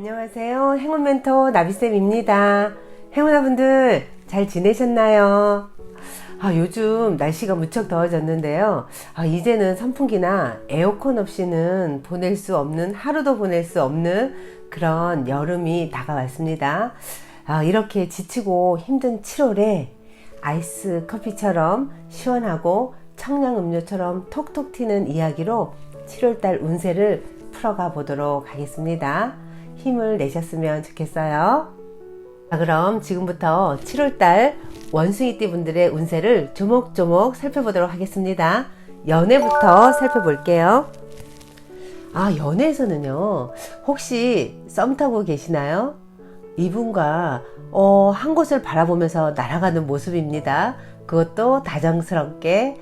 안녕하세요. 행운 멘토 나비쌤입니다. 행운아분들 잘 지내셨나요? 요즘 날씨가 무척 더워졌는데요. 이제는 선풍기나 에어컨 없이는 보낼 수 없는, 하루도 보낼 수 없는 그런 여름이 다가왔습니다. 이렇게 지치고 힘든 7월에 아이스 커피처럼 시원하고 청량 음료처럼 톡톡 튀는 이야기로 7월달 운세를 풀어가 보도록 하겠습니다. 힘을 내셨으면 좋겠어요. 그럼 지금부터 7월달 원숭이띠 분들의 운세를 조목조목 살펴보도록 하겠습니다. 연애부터 살펴볼게요. 연애에서는요, 혹시 썸 타고 계시나요? 이분과 한 곳을 바라보면서 날아가는 모습입니다. 그것도 다정스럽게.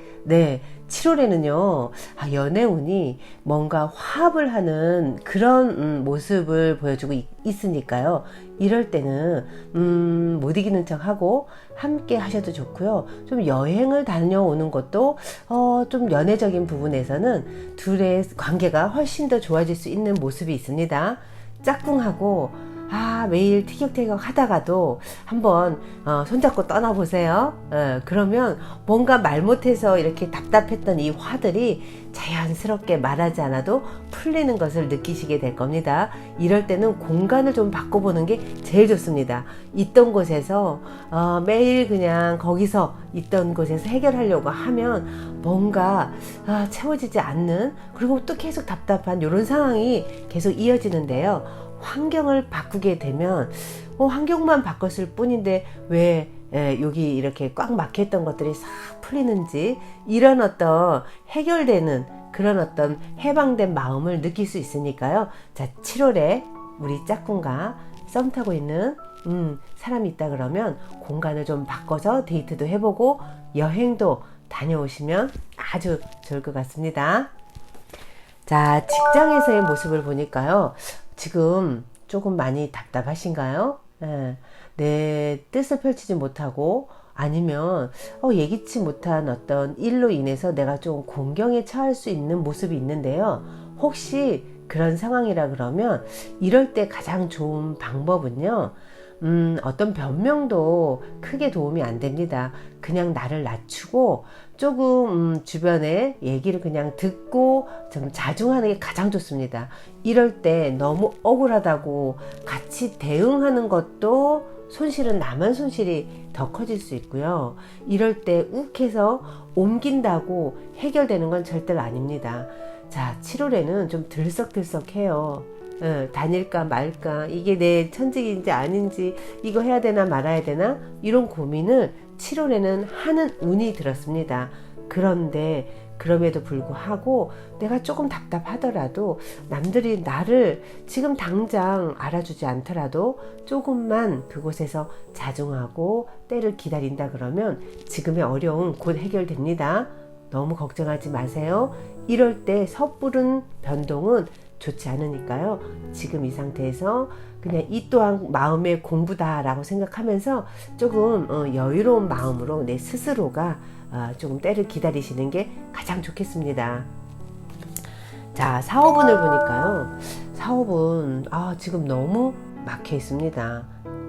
7월에는요, 연애운이 뭔가 화합을 하는 그런 모습을 보여주고 있으니까요. 이럴 때는 못 이기는 척하고 함께 하셔도 좋고요. 좀 여행을 다녀오는 것도 좀 연애적인 부분에서는 둘의 관계가 훨씬 더 좋아질 수 있는 모습이 있습니다. 짝꿍하고 매일 티격태격 하다가도 한번 손잡고 떠나보세요. 그러면 뭔가 말 못해서 이렇게 답답했던 이 화들이 자연스럽게 말하지 않아도 풀리는 것을 느끼시게 될 겁니다. 이럴 때는 공간을 좀 바꿔보는 게 제일 좋습니다. 있던 곳에서 매일 그냥 거기서 있던 곳에서 해결하려고 하면 뭔가 채워지지 않는, 그리고 또 계속 답답한 이런 상황이 계속 이어지는데요. 환경을 바꾸게 되면 환경만 바꿨을 뿐인데 왜 여기 이렇게 꽉 막혔던 것들이 싹 풀리는지, 이런 어떤 해결되는 그런 어떤 해방된 마음을 느낄 수 있으니까요. 자, 7월에 우리 짝꿍과 썸 타고 있는 사람이 있다 그러면 공간을 좀 바꿔서 데이트도 해보고 여행도 다녀오시면 아주 좋을 것 같습니다. 자, 직장에서의 모습을 보니까요, 지금 조금 많이 답답하신가요? 내 뜻을 펼치지 못하고, 아니면 예기치 못한 어떤 일로 인해서 내가 좀 공경에 처할 수 있는 모습이 있는데요. 혹시 그런 상황이라 그러면 이럴 때 가장 좋은 방법은요, 어떤 변명도 크게 도움이 안 됩니다. 그냥 나를 낮추고 조금 주변에 얘기를 그냥 듣고 좀 자중하는 게 가장 좋습니다. 이럴 때 너무 억울하다고 같이 대응하는 것도 손실은 나만 손실이 더 커질 수 있고요. 이럴 때 욱해서 옮긴다고 해결되는 건 절대로 아닙니다. 자, 7월에는 좀 들썩들썩해요. 다닐까 말까, 이게 내 천직인지 아닌지, 이거 해야 되나 말아야 되나, 이런 고민을 7월에는 하는 운이 들었습니다. 그런데 그럼에도 불구하고 내가 조금 답답하더라도, 남들이 나를 지금 당장 알아주지 않더라도 조금만 그곳에서 자중하고 때를 기다린다 그러면 지금의 어려움 곧 해결됩니다. 너무 걱정하지 마세요. 이럴 때 섣부른 변동은 좋지 않으니까요. 지금 이 상태에서 그냥 이 또한 마음의 공부다라고 생각하면서 조금 여유로운 마음으로 내 스스로가 조금 때를 기다리시는 게 가장 좋겠습니다. 자, 사업운을 보니까요. 사업은 지금 너무 막혀 있습니다.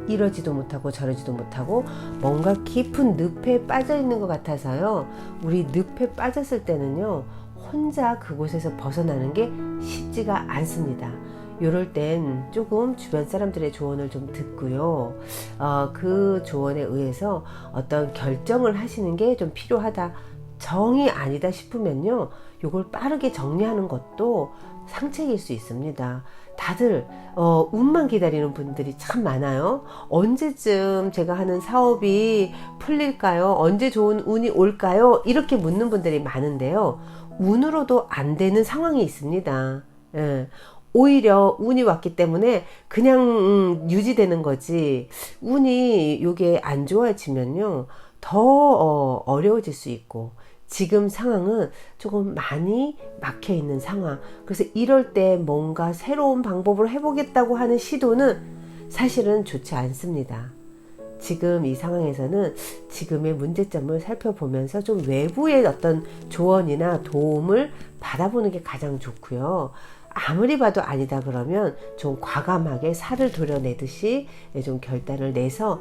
이러지도 못하고 저러지도 못하고 뭔가 깊은 늪에 빠져 있는 것 같아서요. 우리 늪에 빠졌을 때는요, 혼자 그곳에서 벗어나는 게 쉽지가 않습니다. 이럴 땐 조금 주변 사람들의 조언을 좀 듣고요. 그 조언에 의해서 어떤 결정을 하시는 게 좀 필요하다. 정이 아니다 싶으면요, 이걸 빠르게 정리하는 것도 상책일 수 있습니다. 다들 운만 기다리는 분들이 참 많아요. 언제쯤 제가 하는 사업이 풀릴까요? 언제 좋은 운이 올까요? 이렇게 묻는 분들이 많은데요. 운으로도 안 되는 상황이 있습니다. 오히려 운이 왔기 때문에 그냥 유지되는 거지, 운이 이게 안 좋아지면요, 더 어려워질 수 있고, 지금 상황은 조금 많이 막혀 있는 상황. 그래서 이럴 때 뭔가 새로운 방법을 해보겠다고 하는 시도는 사실은 좋지 않습니다. 지금 이 상황에서는 지금의 문제점을 살펴보면서 좀 외부의 어떤 조언이나 도움을 받아보는 게 가장 좋고요. 아무리 봐도 아니다 그러면 좀 과감하게 살을 도려내듯이 좀 결단을 내서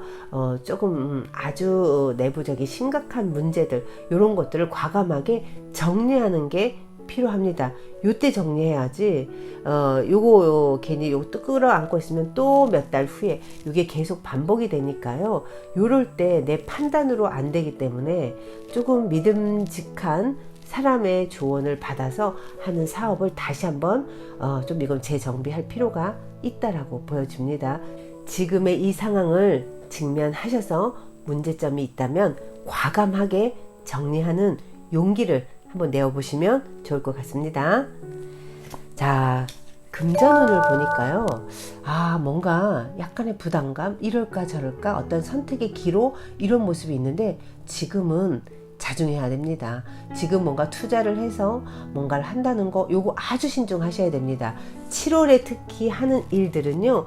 조금 아주 내부적인 심각한 문제들 이런 것들을 과감하게 정리하는 게 필요합니다. 요때 정리해야지 요거 괜히 요거 또 끌어안고 있으면 또 몇 달 후에 이게 계속 반복이 되니까요. 요럴 때 내 판단으로 안 되기 때문에 조금 믿음직한 사람의 조언을 받아서 하는 사업을 다시 한번 좀 이건 재정비할 필요가 있다라고 보여집니다. 지금의 이 상황을 직면하셔서 문제점이 있다면 과감하게 정리하는 용기를 한번 내어보시면 좋을 것 같습니다. 자, 금전운을 보니까요. 뭔가 약간의 부담감, 이럴까 저럴까 어떤 선택의 기로 이런 모습이 있는데 지금은 자중해야 됩니다. 지금 뭔가 투자를 해서 뭔가를 한다는 거 요거 아주 신중하셔야 됩니다. 7월에 특히 하는 일들은요.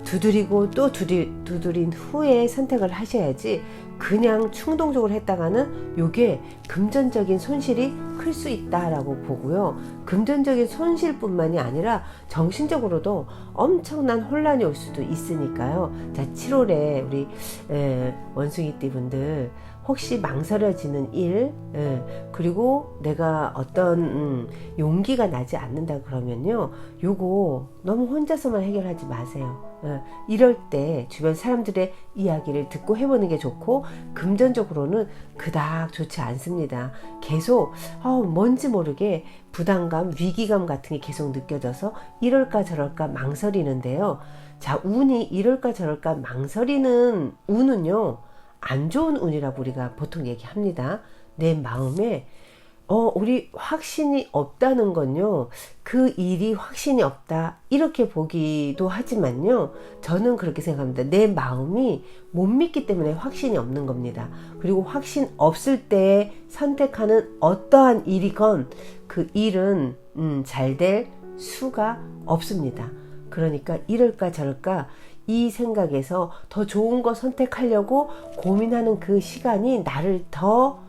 두드리고 또 두드린 후에 선택을 하셔야지 그냥 충동적으로 했다가는 요게 금전적인 손실이 클 수 있다라고 보고요. 금전적인 손실뿐만이 아니라 정신적으로도 엄청난 혼란이 올 수도 있으니까요. 자, 7월에 우리 원숭이띠 분들 혹시 망설여지는 일, 그리고 내가 어떤 용기가 나지 않는다 그러면요, 요거 너무 혼자서만 해결하지 마세요. 이럴 때 주변 사람들의 이야기를 듣고 해보는 게 좋고, 금전적으로는 그닥 좋지 않습니다. 계속 뭔지 모르게 부담감, 위기감 같은 게 계속 느껴져서 이럴까 저럴까 망설이는데요. 자, 운이 이럴까 저럴까 망설이는 운은요, 안 좋은 운이라고 우리가 보통 얘기합니다. 내 마음에 우리 확신이 없다는 건요, 그 일이 확신이 없다 이렇게 보기도 하지만요, 저는 그렇게 생각합니다. 내 마음이 못 믿기 때문에 확신이 없는 겁니다. 그리고 확신 없을 때 선택하는 어떠한 일이건 그 일은 잘 될 수가 없습니다. 그러니까 이럴까 저럴까 이 생각에서 더 좋은 거 선택하려고 고민하는 그 시간이 나를 더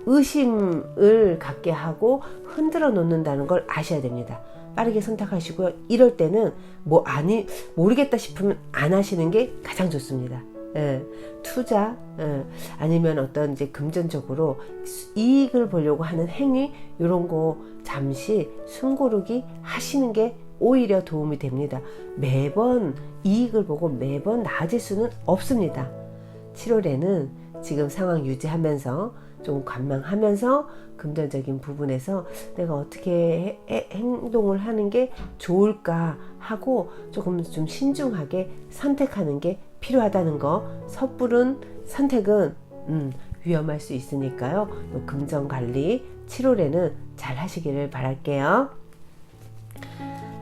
의심을 갖게 하고 흔들어 놓는다는 걸 아셔야 됩니다. 빠르게 선택하시고요. 이럴 때는 모르겠다 싶으면 안 하시는 게 가장 좋습니다. 투자, 아니면 어떤 이제 금전적으로 이익을 보려고 하는 행위, 이런 거 잠시 숨고르기 하시는 게 오히려 도움이 됩니다. 매번 이익을 보고 매번 나아질 수는 없습니다. 7월에는 지금 상황 유지하면서 좀 관망하면서 금전적인 부분에서 내가 어떻게 행동을 하는 게 좋을까 하고 조금 좀 신중하게 선택하는 게 필요하다는 거, 섣부른 선택은 위험할 수 있으니까요. 금전관리 7월에는 잘 하시기를 바랄게요.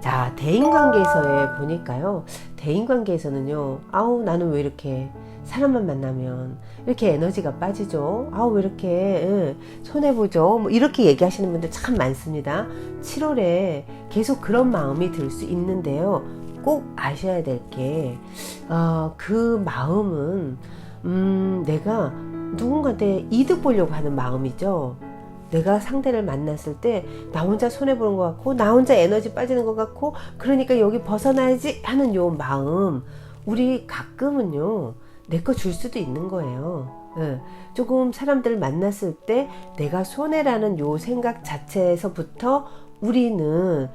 자, 대인관계에서의 보니까요. 대인관계에서는요. 나는 왜 이렇게 사람만 만나면 이렇게 에너지가 빠지죠. 왜 이렇게 손해보죠. 뭐 이렇게 얘기하시는 분들 참 많습니다. 7월에 계속 그런 마음이 들 수 있는데요. 꼭 아셔야 될 게 그 마음은 내가 누군가한테 이득 보려고 하는 마음이죠. 내가 상대를 만났을 때 나 혼자 손해보는 것 같고 나 혼자 에너지 빠지는 것 같고 그러니까 여기 벗어나야지 하는 요 마음, 우리 가끔은요 내 거 줄 수도 있는 거예요. 조금 사람들을 만났을 때 내가 손해라는 요 생각 자체에서부터 우리는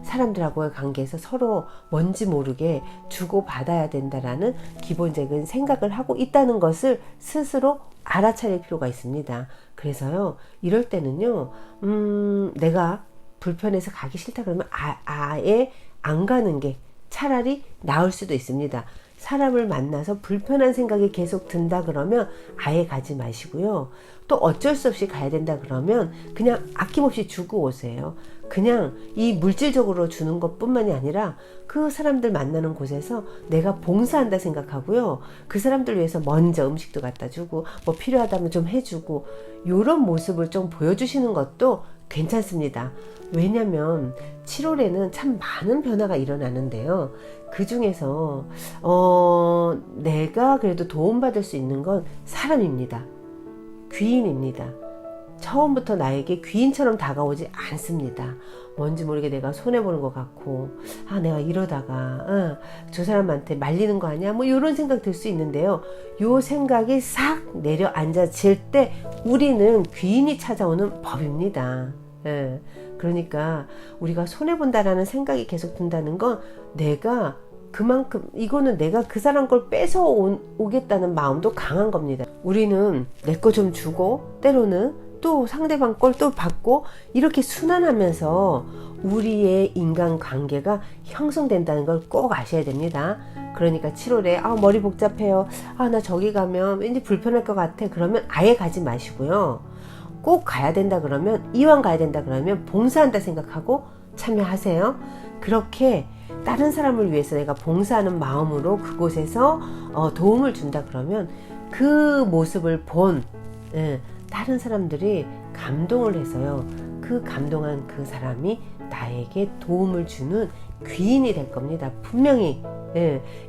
사람들하고의 관계에서 서로 뭔지 모르게 주고받아야 된다라는 기본적인 생각을 하고 있다는 것을 스스로 알아차릴 필요가 있습니다. 그래서요, 이럴 때는요, 내가 불편해서 가기 싫다 그러면 아예 안 가는 게 차라리 나을 수도 있습니다. 사람을 만나서 불편한 생각이 계속 든다 그러면 아예 가지 마시고요. 또 어쩔 수 없이 가야 된다 그러면 그냥 아낌없이 주고 오세요. 그냥 이 물질적으로 주는 것뿐만이 아니라 그 사람들 만나는 곳에서 내가 봉사한다 생각하고요. 그 사람들 위해서 먼저 음식도 갖다 주고 뭐 필요하다면 좀 해주고 이런 모습을 좀 보여주시는 것도 괜찮습니다. 왜냐면 7월에는 참 많은 변화가 일어나는데요. 그 중에서 내가 그래도 도움받을 수 있는 건 사람입니다. 귀인입니다. 처음부터 나에게 귀인처럼 다가오지 않습니다. 뭔지 모르게 내가 손해보는 것 같고, 내가 이러다가 저 사람한테 말리는 거 아니야? 뭐 이런 생각 들 수 있는데요. 요 생각이 싹 내려앉아질 때 우리는 귀인이 찾아오는 법입니다. 그러니까 우리가 손해본다라는 생각이 계속 든다는 건 내가 그만큼 이거는 내가 그 사람 걸 뺏어 오겠다는 마음도 강한 겁니다. 우리는 내 거 좀 주고 때로는 또 상대방 걸 또 받고 이렇게 순환하면서 우리의 인간관계가 형성된다는 걸 꼭 아셔야 됩니다. 그러니까 7월에 머리 복잡해요. 나 저기 가면 왠지 불편할 것 같아. 그러면 아예 가지 마시고요. 꼭 가야 된다 그러면 이왕 가야 된다 그러면 봉사한다 생각하고 참여하세요. 그렇게 다른 사람을 위해서 내가 봉사하는 마음으로 그곳에서 도움을 준다 그러면 그 모습을 본 다른 사람들이 감동을 해서요. 그 감동한 그 사람이 나에게 도움을 주는 귀인이 될 겁니다. 분명히.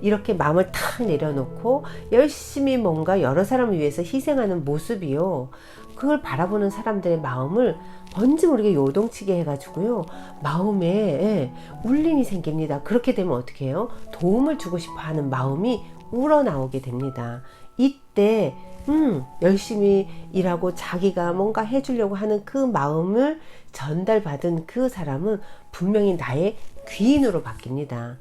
이렇게 마음을 탁 내려놓고 열심히 뭔가 여러 사람을 위해서 희생하는 모습이요. 그걸 바라보는 사람들의 마음을 뭔지 모르게 요동치게 해가지고요. 마음에 울림이 생깁니다. 그렇게 되면 어떻게 해요? 도움을 주고 싶어 하는 마음이 우러나오게 됩니다. 이때 열심히 일하고 자기가 뭔가 해주려고 하는 그 마음을 전달받은 그 사람은 분명히 나의 귀인으로 바뀝니다.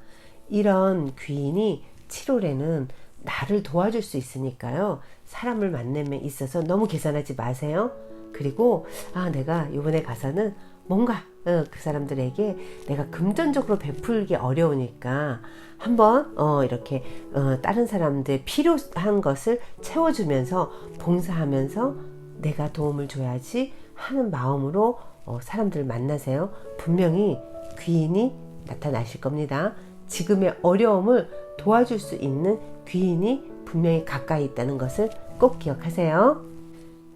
이런 귀인이 7월에는 나를 도와줄 수 있으니까요. 사람을 만남에 있어서 너무 계산하지 마세요. 그리고 내가 이번에 가서는 뭔가 그 사람들에게 내가 금전적으로 베풀기 어려우니까 한번 이렇게 다른 사람들 필요한 것을 채워주면서 봉사하면서 내가 도움을 줘야지 하는 마음으로 사람들을 만나세요. 분명히 귀인이 나타나실 겁니다. 지금의 어려움을 도와줄 수 있는 귀인이 분명히 가까이 있다는 것을 꼭 기억하세요.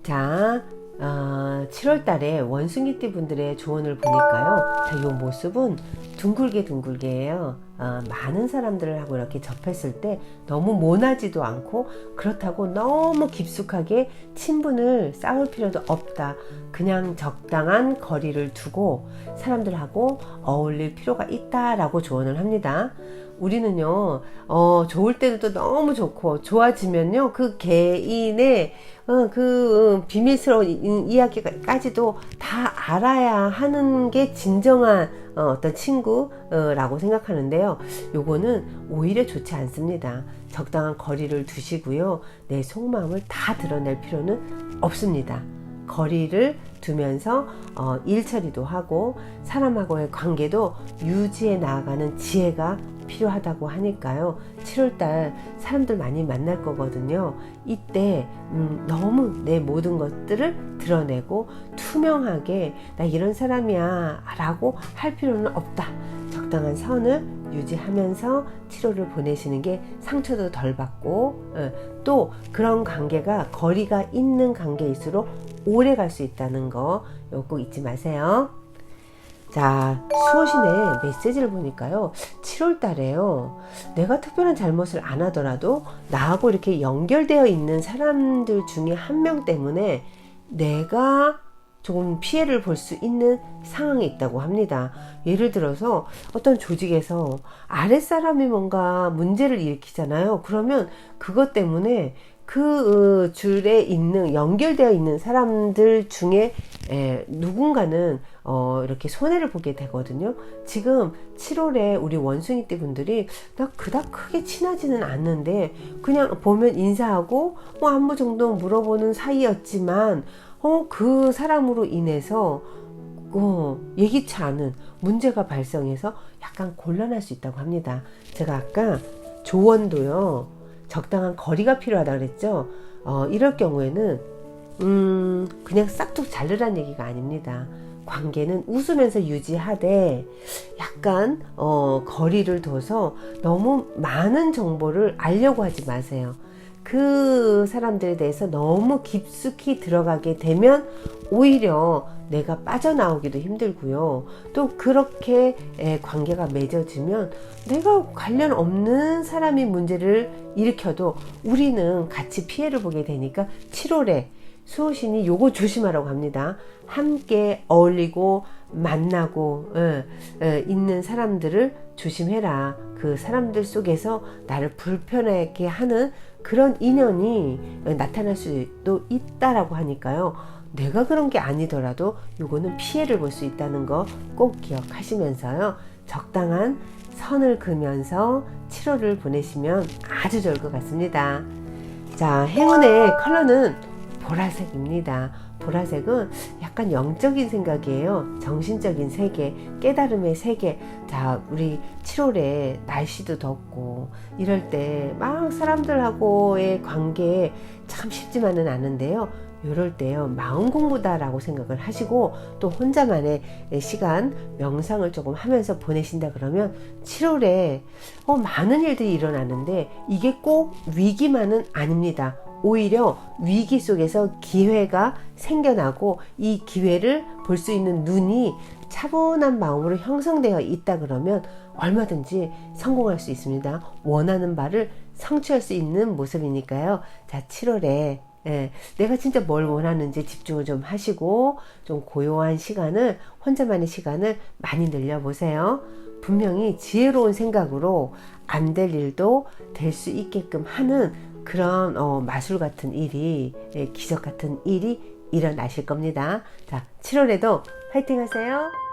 자, 7월 달에 원숭이띠 분들의 조언을 보니까요. 자, 이 모습은 둥글게요. 많은 사람들하고 이렇게 접했을 때 너무 모나지도 않고 그렇다고 너무 깊숙하게 친분을 쌓을 필요도 없다. 그냥 적당한 거리를 두고 사람들하고 어울릴 필요가 있다라고 조언을 합니다. 우리는요, 좋을 때도 너무 좋고, 좋아지면요, 그 개인의, 비밀스러운 이야기까지도 다 알아야 하는 게 진정한, 어떤 친구라고 생각하는데요. 요거는 오히려 좋지 않습니다. 적당한 거리를 두시고요. 내 속마음을 다 드러낼 필요는 없습니다. 거리를 두면서 일 처리도 하고 사람하고의 관계도 유지해 나아가는 지혜가 필요하다고 하니까요. 7월달 사람들 많이 만날 거거든요. 이때 너무 내 모든 것들을 드러내고 투명하게 나 이런 사람이야 라고 할 필요는 없다. 적당한 선을 유지하면서 7월을 보내시는 게 상처도 덜 받고 또 그런 관계가 거리가 있는 관계일수록 오래 갈 수 있다는 거 꼭 잊지 마세요. 자, 수호신의 메시지를 보니까요. 7월 달에요. 내가 특별한 잘못을 안 하더라도 나하고 이렇게 연결되어 있는 사람들 중에 한 명 때문에 내가 조금 피해를 볼 수 있는 상황이 있다고 합니다. 예를 들어서 어떤 조직에서 아랫사람이 뭔가 문제를 일으키잖아요. 그러면 그것 때문에 그 줄에 있는 연결되어 있는 사람들 중에 누군가는 이렇게 손해를 보게 되거든요. 지금 7월에 우리 원숭이띠 분들이 나 그닥 크게 친하지는 않는데 그냥 보면 인사하고 뭐 안부 정도 물어보는 사이였지만 그 사람으로 인해서 예기치 않은 문제가 발생해서 약간 곤란할 수 있다고 합니다. 제가 아까 조언도요. 적당한 거리가 필요하다고 그랬죠. 이럴 경우에는 그냥 싹둑 자르란 얘기가 아닙니다. 관계는 웃으면서 유지하되 약간 거리를 둬서 너무 많은 정보를 알려고 하지 마세요. 그 사람들에 대해서 너무 깊숙이 들어가게 되면 오히려 내가 빠져나오기도 힘들고요. 또 그렇게 관계가 맺어지면 내가 관련 없는 사람이 문제를 일으켜도 우리는 같이 피해를 보게 되니까 7월에 수호신이 요거 조심하라고 합니다. 함께 어울리고 만나고 있는 사람들을 조심해라. 그 사람들 속에서 나를 불편하게 하는 그런 인연이 나타날 수도 있다라고 하니까요. 내가 그런 게 아니더라도 요거는 피해를 볼 수 있다는 거 꼭 기억하시면서요. 적당한 선을 그으면서 7월을 보내시면 아주 좋을 것 같습니다. 자, 행운의 컬러는 보라색입니다. 보라색은 약간 영적인 생각이에요. 정신적인 세계, 깨달음의 세계. 자, 우리 7월에 날씨도 덥고 이럴 때 막 사람들하고의 관계 참 쉽지만은 않은데요. 이럴 때요, 마음 공부다라고 생각을 하시고 또 혼자만의 시간, 명상을 조금 하면서 보내신다 그러면 7월에 많은 일들이 일어나는데 이게 꼭 위기만은 아닙니다. 오히려 위기 속에서 기회가 생겨나고 이 기회를 볼 수 있는 눈이 차분한 마음으로 형성되어 있다 그러면 얼마든지 성공할 수 있습니다. 원하는 바를 성취할 수 있는 모습이니까요. 자, 7월에 내가 진짜 뭘 원하는지 집중을 좀 하시고 좀 고요한 시간을, 혼자만의 시간을 많이 늘려보세요. 분명히 지혜로운 생각으로 안 될 일도 될 수 있게끔 하는 그런 마술 같은 일이, 기적 같은 일이 일어나실 겁니다. 자, 7월에도 화이팅 하세요.